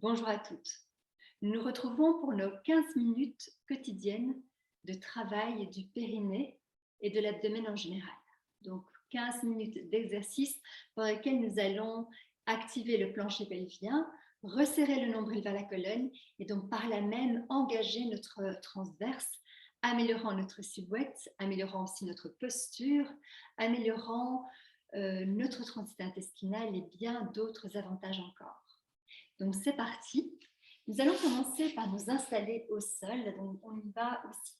Bonjour à toutes. Nous nous retrouvons pour nos 15 minutes quotidiennes de travail du périnée et de l'abdomen en général. Donc 15 minutes d'exercice pendant lesquels nous allons activer le plancher pelvien, resserrer le nombril vers la colonne et donc par là même engager notre transverse, améliorant notre silhouette, améliorant aussi notre posture, améliorant notre transit intestinal et bien d'autres avantages encore. Donc c'est parti. Nous allons commencer par nous installer au sol. Donc on y va aussi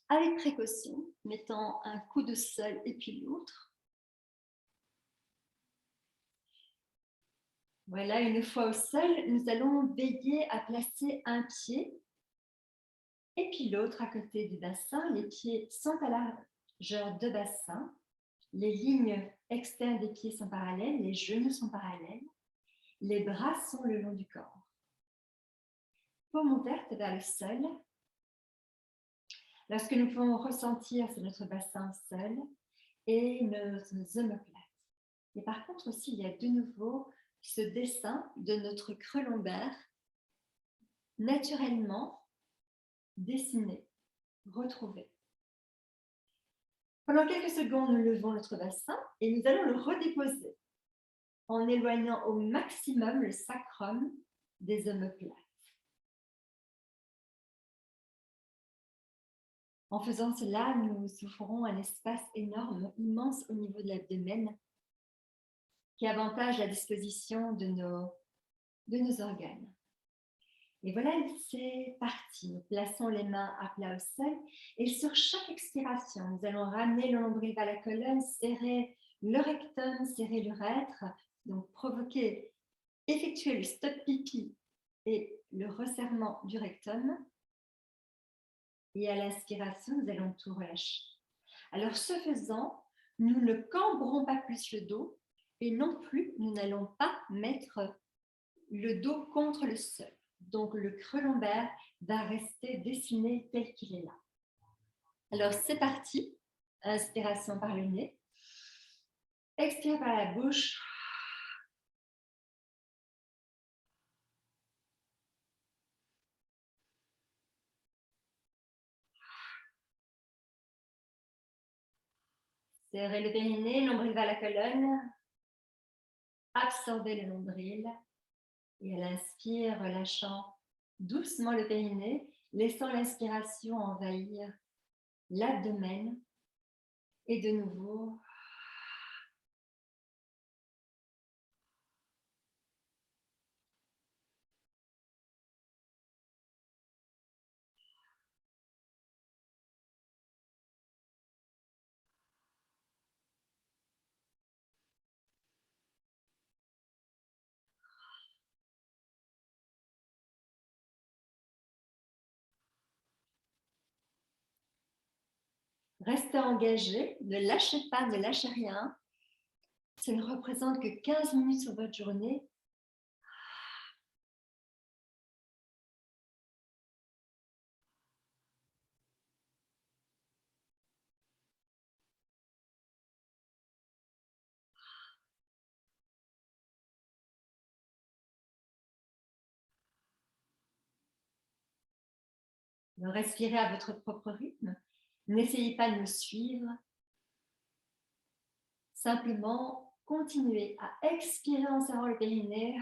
avec précaution, mettant un coup de sol et puis l'autre. Voilà, une fois au sol, nous allons veiller à placer un pied et puis l'autre à côté du bassin. Les pieds sont à la largeur de bassin. Les lignes externes des pieds sont parallèles, les genoux sont parallèles. Les bras sont le long du corps. Paume ouverte vers le sol. Alors, ce que nous pouvons ressentir, c'est notre bassin au sol et nos omoplates. Et par contre aussi, il y a de nouveau ce dessin de notre creux lombaire naturellement dessiné, retrouvé. Pendant quelques secondes, nous levons notre bassin et nous allons le redéposer en éloignant au maximum le sacrum des omoplates. En faisant cela, nous ouvrons un espace énorme, immense au niveau de l'abdomen qui avantage la disposition de nos organes. Et voilà, c'est parti. Nous plaçons les mains à plat au sol et sur chaque expiration, nous allons ramener le nombril vers la colonne, serrer le rectum, serrer l'urètre, donc effectuer le stop pipi et le resserrement du rectum. Et à l'inspiration, nous allons tout relâcher. Alors, ce faisant, nous ne cambrons pas plus le dos et non plus, nous n'allons pas mettre le dos contre le sol. Donc, le creux lombaire va rester dessiné tel qu'il est là. Alors, c'est parti. Inspiration par le nez. Expire par la bouche. Serrez le périnée, nombril vers la colonne. Absorbez le nombril. Et à l'inspire, relâchant doucement le périnée, laissant l'inspiration envahir l'abdomen. Et de nouveau, restez engagé, ne lâchez pas, ne lâchez rien. Ça ne représente que 15 minutes sur votre journée. Respirez à votre propre rythme. N'essayez pas de me suivre. Simplement, continuez à expirer en serrant le périnée,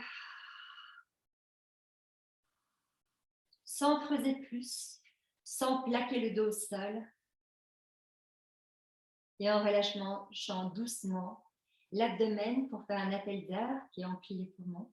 sans creuser plus, sans plaquer le dos au sol. Et en relâchant doucement l'abdomen pour faire un appel d'air qui emplit les poumons.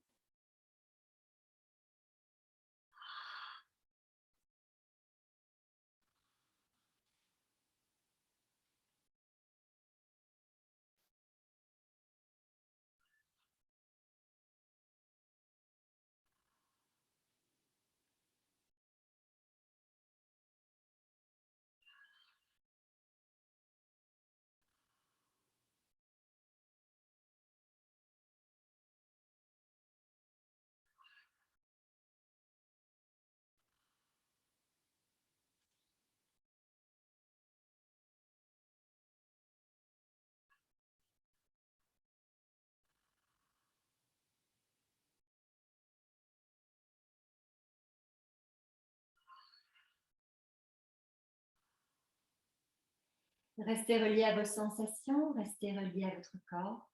Restez relié à vos sensations, restez relié à votre corps.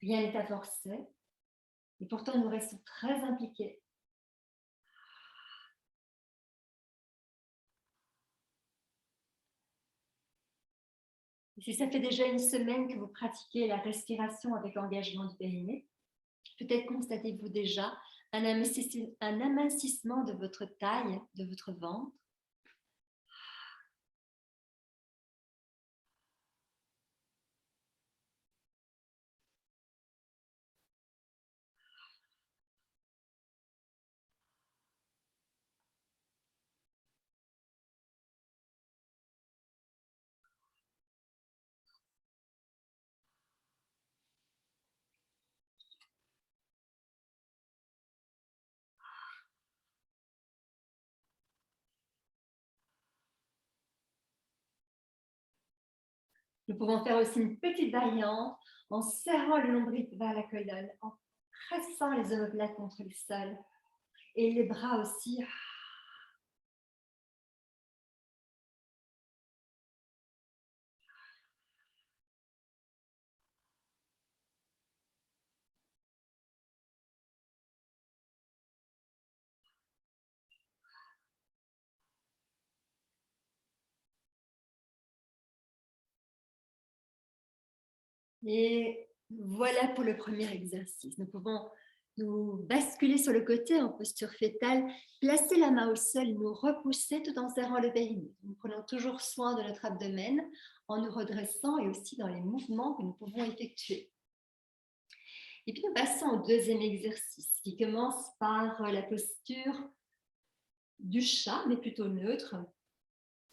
Rien n'est à forcer. Et pourtant, nous restons très impliqués. Et si ça fait déjà une semaine que vous pratiquez la respiration avec engagement du périnée, peut-être constatez-vous déjà un amincissement de votre taille, de votre ventre. Nous pouvons faire aussi une petite variante en serrant le nombril vers la colonne, en pressant les omoplates contre le sol et les bras aussi. Et voilà pour le premier exercice. Nous pouvons nous basculer sur le côté en posture fétale, placer la main au sol, nous repousser tout en serrant le périnée. Nous prenons toujours soin de notre abdomen en nous redressant et aussi dans les mouvements que nous pouvons effectuer. Et puis nous passons au deuxième exercice qui commence par la posture du chat, mais plutôt neutre,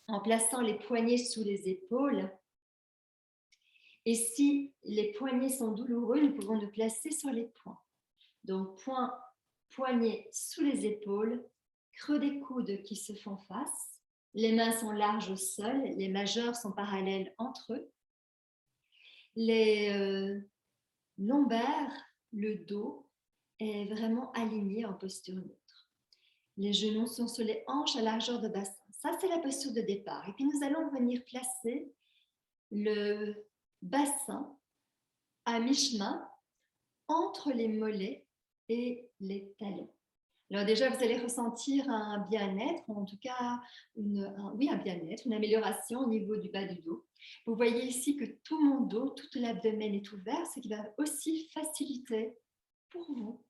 en plaçant les poignets sous les épaules. Et si les poignets sont douloureux, nous pouvons nous placer sur les poings. Donc, poignets sous les épaules, creux des coudes qui se font face. Les mains sont larges au sol, les majeurs sont parallèles entre eux. Les lombaires, le dos est vraiment aligné en posture neutre. Les genoux sont sur les hanches à largeur de bassin. Ça, c'est la posture de départ. Et puis, nous allons venir placer le bassin à mi-chemin entre les mollets et les talons. Alors déjà, vous allez ressentir un bien-être, en tout cas, un bien-être, une amélioration au niveau du bas du dos. Vous voyez ici que tout mon dos, tout l'abdomen est ouvert, ce qui va aussi faciliter pour vous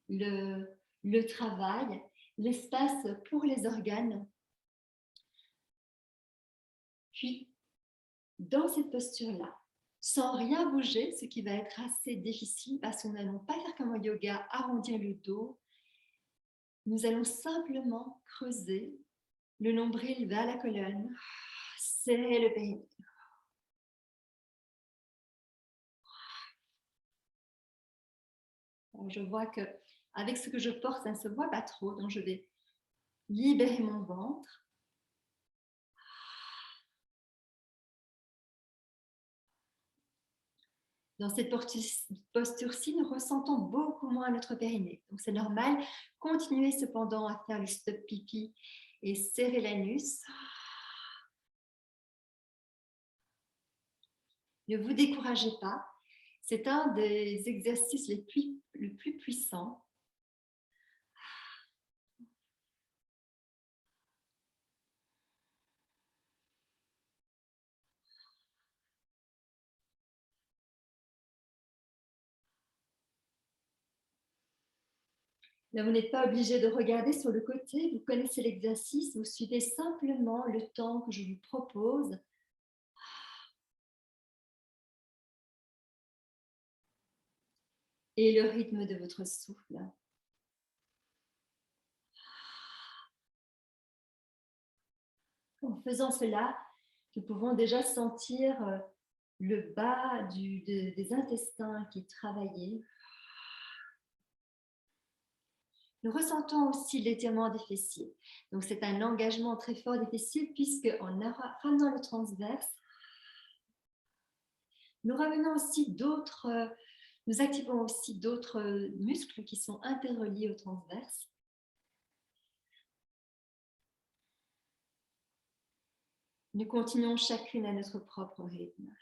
le travail, l'espace pour les organes. Puis, dans cette posture-là, sans rien bouger, ce qui va être assez difficile parce que nous n'allons pas faire comme au yoga, arrondir le dos. Nous allons simplement creuser le nombril vers la colonne, serrer le périnée. Je vois que avec ce que je porte, ça ne se voit pas trop, donc je vais libérer mon ventre. Dans cette posture-ci, nous ressentons beaucoup moins notre périnée. Donc, c'est normal. Continuez cependant à faire le stop pipi et serrer l'anus. Ne vous découragez pas. C'est un des exercices le plus puissants. Là, vous n'êtes pas obligé de regarder sur le côté, vous connaissez l'exercice, vous suivez simplement le temps que je vous propose. Et le rythme de votre souffle. En faisant cela, nous pouvons déjà sentir le bas des intestins qui est travaillé. Nous ressentons aussi l'étirement des fessiers. Donc, c'est un engagement très fort des fessiers puisque en ramenant le transverse, nous revenons aussi nous activons aussi d'autres muscles qui sont interreliés au transverse. Nous continuons chacune à notre propre rythme.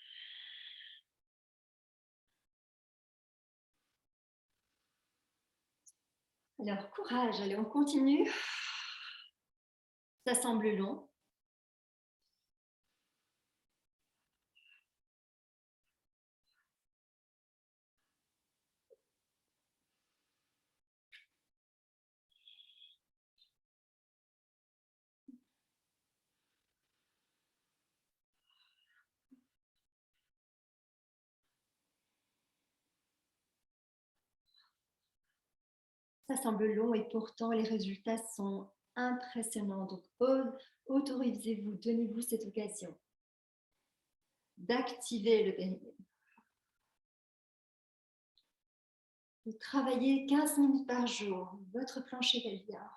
Alors, courage, allez, on continue. Ça semble long. Ça semble long et pourtant les résultats sont impressionnants. Donc, autorisez-vous, donnez-vous cette occasion d'activer le périnée. Vous travaillez 15 minutes par jour, votre plancher pelvien.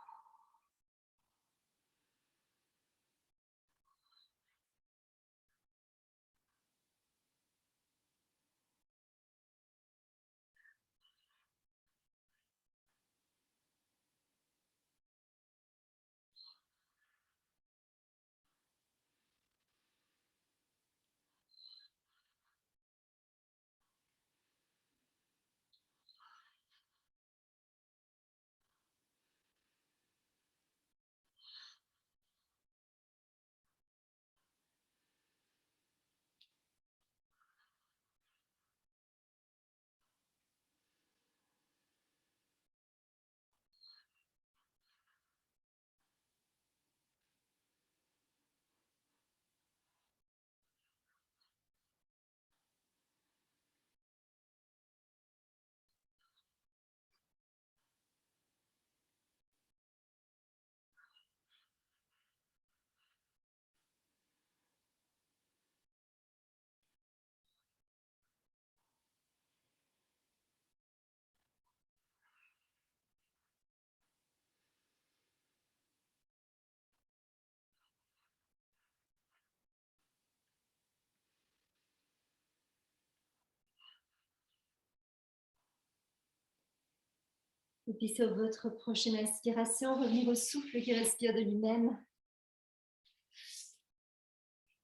Et puis sur votre prochaine inspiration, revenir au souffle qui respire de lui-même.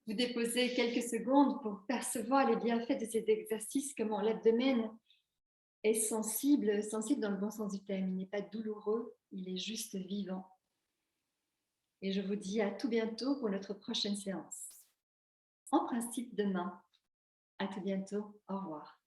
Vous déposez quelques secondes pour percevoir les bienfaits de cet exercice, comment l'abdomen est sensible dans le bon sens du terme. Il n'est pas douloureux, il est juste vivant. Et je vous dis à tout bientôt pour notre prochaine séance. En principe demain. À tout bientôt. Au revoir.